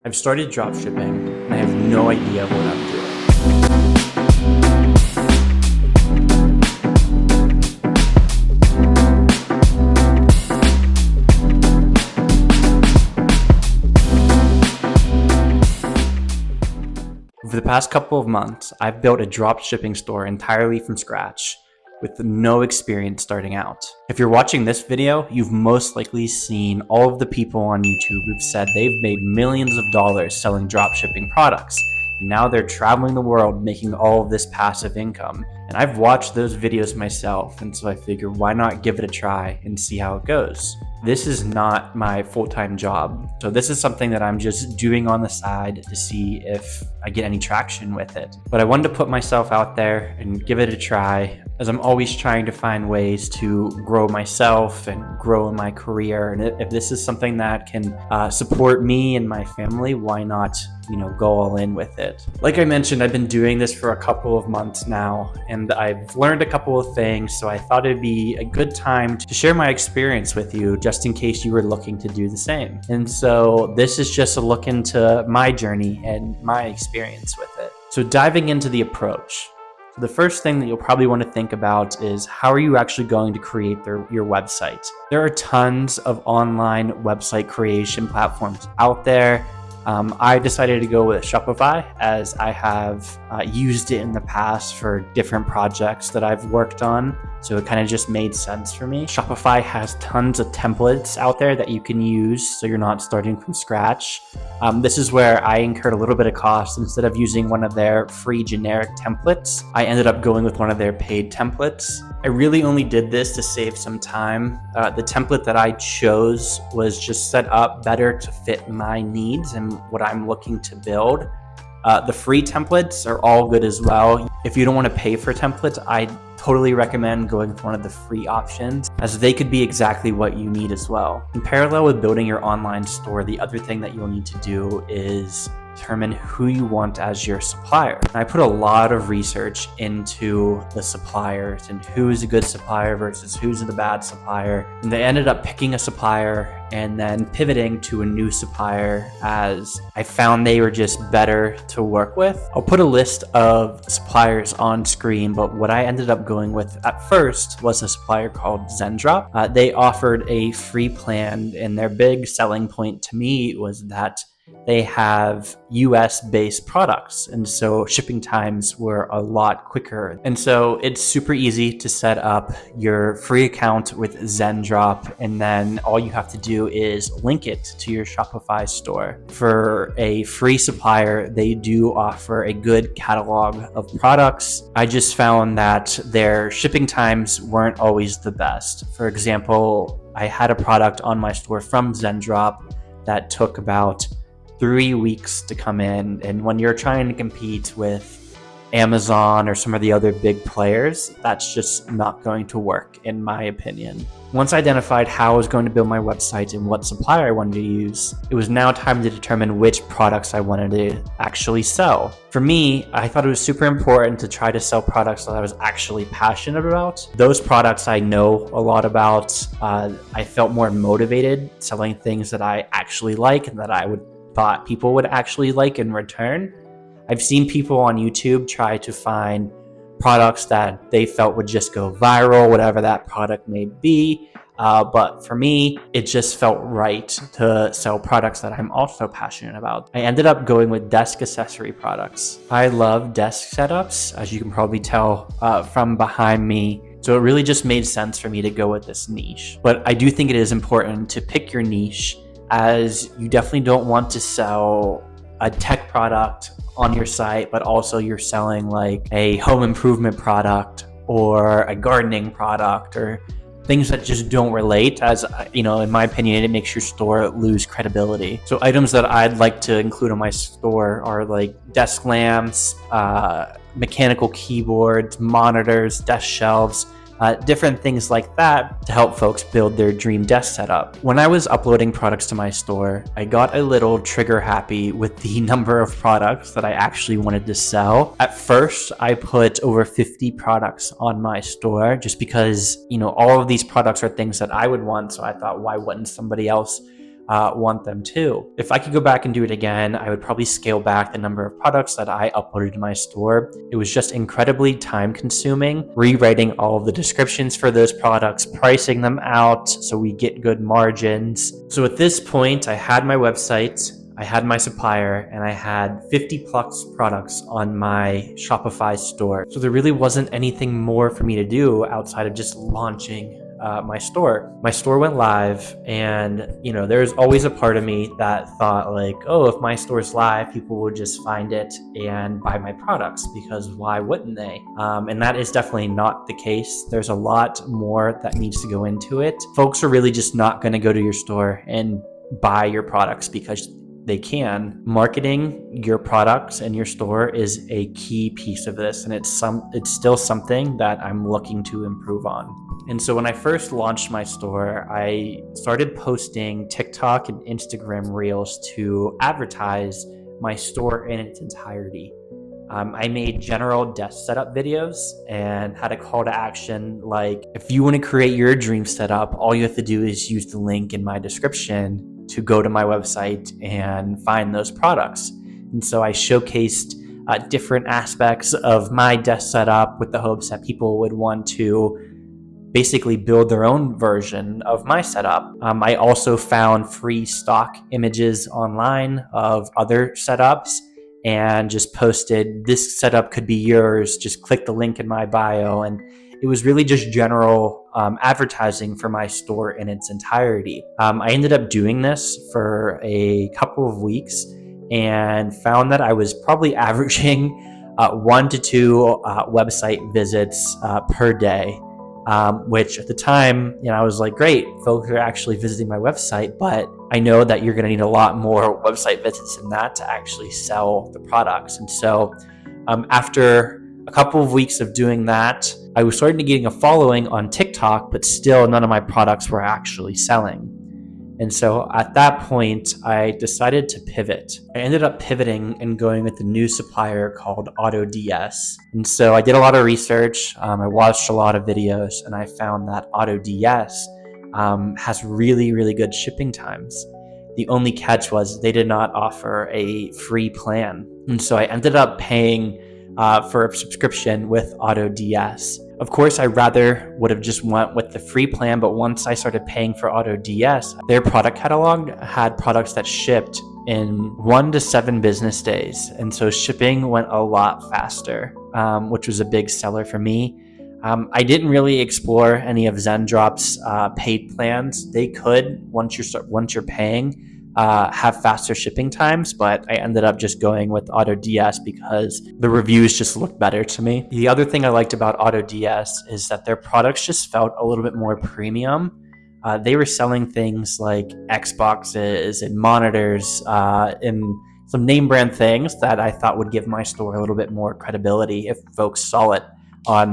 I've started dropshipping and I have no idea what I'm doing. Over the past couple of months, I've built a dropshipping store entirely from scratch with no experience starting out. If you're watching this video, you've most likely seen all of the people on YouTube who've said they've made millions of dollars selling dropshipping products. And now they're traveling the world making all of this passive income. And I've watched those videos myself, and so I figured why not give it a try and see how it goes. This is not my full-time job, so this is something that I'm just doing on the side to see if I get any traction with it. But I wanted to put myself out there and give it a try, as I'm always trying to find ways to grow myself and grow in my career. And if this is something that can support me and my family, why not, go all in with it? Like I mentioned, I've been doing this for a couple of months now, and I've learned a couple of things, so I thought it'd be a good time to share my experience with you, just in case you were looking to do the same. And so this is just a look into my journey and my experience with it. So diving into the approach. The first thing that you'll probably want to think about is how are you actually going to create your website? There are tons of online website creation platforms out there. I decided to go with Shopify, as I have used it in the past for different projects that I've worked on. So it kind of just made sense for me. Shopify has tons of templates out there that you can use, so you're not starting from scratch. This is where I incurred a little bit of cost. Instead of using one of their free generic templates, I ended up going with one of their paid templates. I really only did this to save some time. The template that I chose was just set up better to fit my needs and what I'm looking to build. The free templates are all good as well. If you don't want to pay for templates, I totally recommend going with one of the free options, as they could be exactly what you need as well. In parallel with building your online store, the other thing that you'll need to do is determine who you want as your supplier. And I put a lot of research into the suppliers and who's a good supplier versus who's the bad supplier. And they ended up picking a supplier and then pivoting to a new supplier, as I found they were just better to work with. I'll put a list of suppliers on screen, but what I ended up going with at first was a supplier called Zendrop. They offered a free plan, and their big selling point to me was that they have US-based products, and so shipping times were a lot quicker. And so it's super easy to set up your free account with Zendrop, and then all you have to do is link it to your Shopify store. For a free supplier, they do offer a good catalog of products. I just found that their shipping times weren't always the best. For example, I had a product on my store from Zendrop that took about 3 weeks to come in, and when you're trying to compete with Amazon or some of the other big players, that's just not going to work, in my opinion. Once I identified how I was going to build my website and what supplier I wanted to use, it was now time to determine which products I wanted to actually sell. For me, I thought it was super important to try to sell products that I was actually passionate about. Those products I know a lot about. I felt more motivated selling things that I actually like and that I thought people would actually like in return. I've seen people on YouTube try to find products that they felt would just go viral, whatever that product may be. But for me, it just felt right to sell products that I'm also passionate about. I ended up going with desk accessory products. I love desk setups, as you can probably tell from behind me. So it really just made sense for me to go with this niche. But I do think it is important to pick your niche, as you definitely don't want to sell a tech product on your site, but also you're selling like a home improvement product or a gardening product or things that just don't relate, as in my opinion, it makes your store lose credibility. So items that I'd like to include on my store are like desk lamps, mechanical keyboards, monitors, desk shelves, different things like that to help folks build their dream desk setup. When I was uploading products to my store, I got a little trigger happy with the number of products that I actually wanted to sell. At first, I put over 50 products on my store just because, all of these products are things that I would want. So I thought, why wouldn't somebody else want them too. If I could go back and do it again, I would probably scale back the number of products that I uploaded to my store. It was just incredibly time consuming, rewriting all of the descriptions for those products, pricing them out so we get good margins. So at this point, I had my website, I had my supplier, and I had 50 plus products on my Shopify store. So there really wasn't anything more for me to do outside of just launching my store. My store went live, and there's always a part of me that thought like, oh, if my store's live, people will just find it and buy my products, because why wouldn't they? And that is definitely not the case. There's a lot more that needs to go into it. Folks are really just not going to go to your store and buy your products because they can. Marketing your products and your store is a key piece of this, and it's still something that I'm looking to improve on. And so when I first launched my store, I started posting TikTok and Instagram Reels to advertise my store in its entirety. I made general desk setup videos and had a call to action like, if you want to create your dream setup, all you have to do is use the link in my description to go to my website and find those products. And so I showcased different aspects of my desk setup with the hopes that people would want to basically build their own version of my setup. I also found free stock images online of other setups and just posted, this setup could be yours, just click the link in my bio. And it was really just general advertising for my store in its entirety. I ended up doing this for a couple of weeks and found that I was probably averaging 1 to 2 website visits per day, which at the time, I was like, great, folks are actually visiting my website, but I know that you're going to need a lot more website visits than that to actually sell the products. And so after a couple of weeks of doing that, I was starting to getting a following on TikTok, but still none of my products were actually selling. And so at that point, I decided to pivot. I ended up pivoting and going with a new supplier called AutoDS. And so I did a lot of research. I watched a lot of videos, and I found that AutoDS has really, really good shipping times. The only catch was they did not offer a free plan. And so I ended up paying for a subscription with AutoDS. Of course, I rather would have just went with the free plan, but once I started paying for AutoDS, their product catalog had products that shipped in 1 to 7 business days. And so shipping went a lot faster, which was a big seller for me. I didn't really explore any of ZenDrop's paid plans. They could, once you're paying, have faster shipping times, but I ended up just going with AutoDS because the reviews just looked better to me. The other thing I liked about AutoDS is that their products just felt a little bit more premium. They were selling things like Xboxes and monitors and some name brand things that I thought would give my store a little bit more credibility if folks saw it on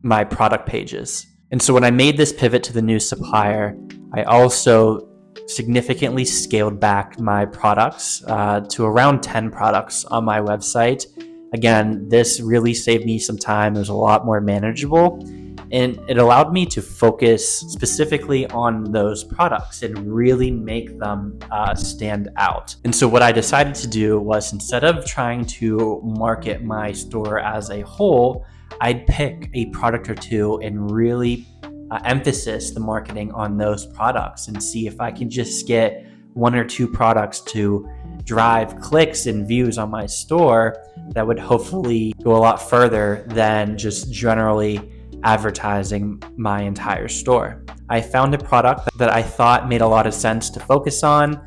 my product pages. And so when I made this pivot to the new supplier, I also significantly scaled back my products to around 10 products on my website. Again, this really saved me some time. It was a lot more manageable, and it allowed me to focus specifically on those products and really make them stand out. And so what I decided to do was, instead of trying to market my store as a whole, I'd pick a product or two and really emphasis the marketing on those products and see if I can just get 1 or 2 products to drive clicks and views on my store. That would hopefully go a lot further than just generally advertising my entire store. I found a product that I thought made a lot of sense to focus on.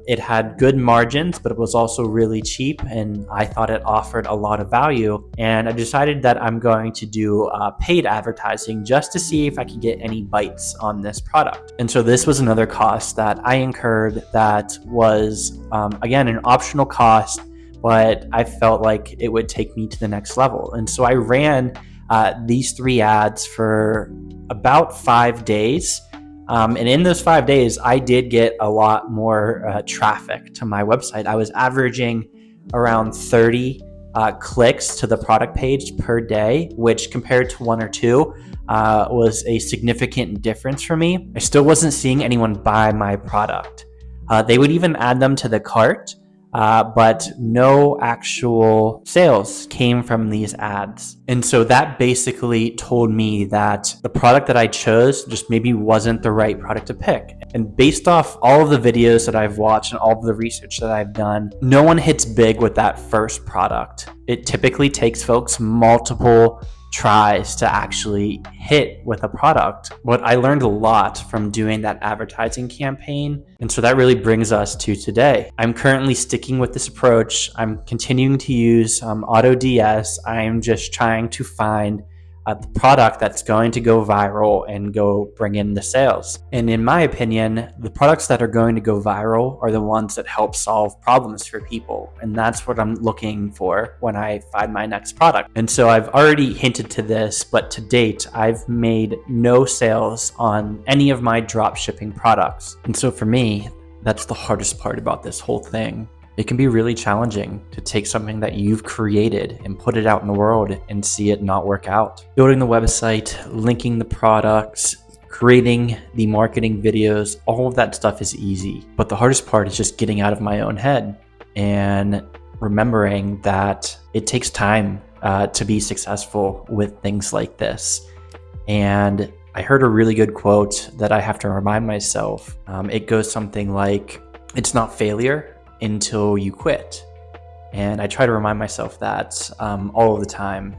It had good margins, but it was also really cheap, and I thought it offered a lot of value. And I decided that I'm going to do paid advertising just to see if I could get any bites on this product. And so this was another cost that I incurred that was, again, an optional cost, but I felt like it would take me to the next level. And so I ran these 3 ads for about 5 days. And in those 5 days, I did get a lot more traffic to my website. I was averaging around 30 clicks to the product page per day, which compared to 1 or 2 was a significant difference for me. I still wasn't seeing anyone buy my product. They would even add them to the cart, but no actual sales came from these ads. And so that basically told me that the product that I chose just maybe wasn't the right product to pick. And based off all of the videos that I've watched and all of the research that I've done, no one hits big with that first product. It typically takes folks multiple tries to actually hit with a product. But I learned a lot from doing that advertising campaign. And so that really brings us to today. I'm currently sticking with this approach. I'm continuing to use AutoDS. I'm just trying to find the product that's going to go viral and go bring in the sales. And in my opinion, the products that are going to go viral are the ones that help solve problems for people. And that's what I'm looking for when I find my next product. And so I've already hinted to this, but to date, I've made no sales on any of my drop shipping products. And so for me, that's the hardest part about this whole thing. It can be really challenging to take something that you've created and put it out in the world and see it not work out. Building the website, linking the products, creating the marketing videos, all of that stuff is easy. But the hardest part is just getting out of my own head and remembering that it takes time to be successful with things like this. And I heard a really good quote that I have to remind myself. It goes something like, "It's not failure until you quit." And I try to remind myself that all of the time,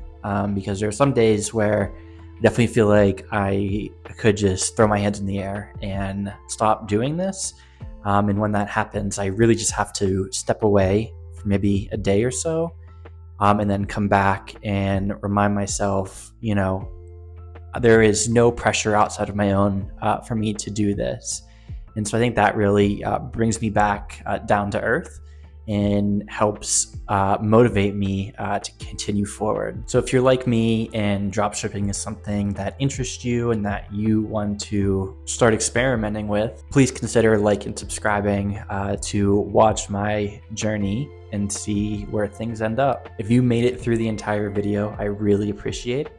because there are some days where I definitely feel like I could just throw my hands in the air and stop doing this. And when that happens, I really just have to step away for maybe a day or so, and then come back and remind myself, there is no pressure outside of my own for me to do this. And so I think that really brings me back down to earth and helps motivate me to continue forward. So if you're like me and dropshipping is something that interests you and that you want to start experimenting with, please consider liking and subscribing to watch my journey and see where things end up. If you made it through the entire video, I really appreciate it.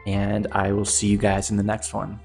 And I will see you guys in the next one.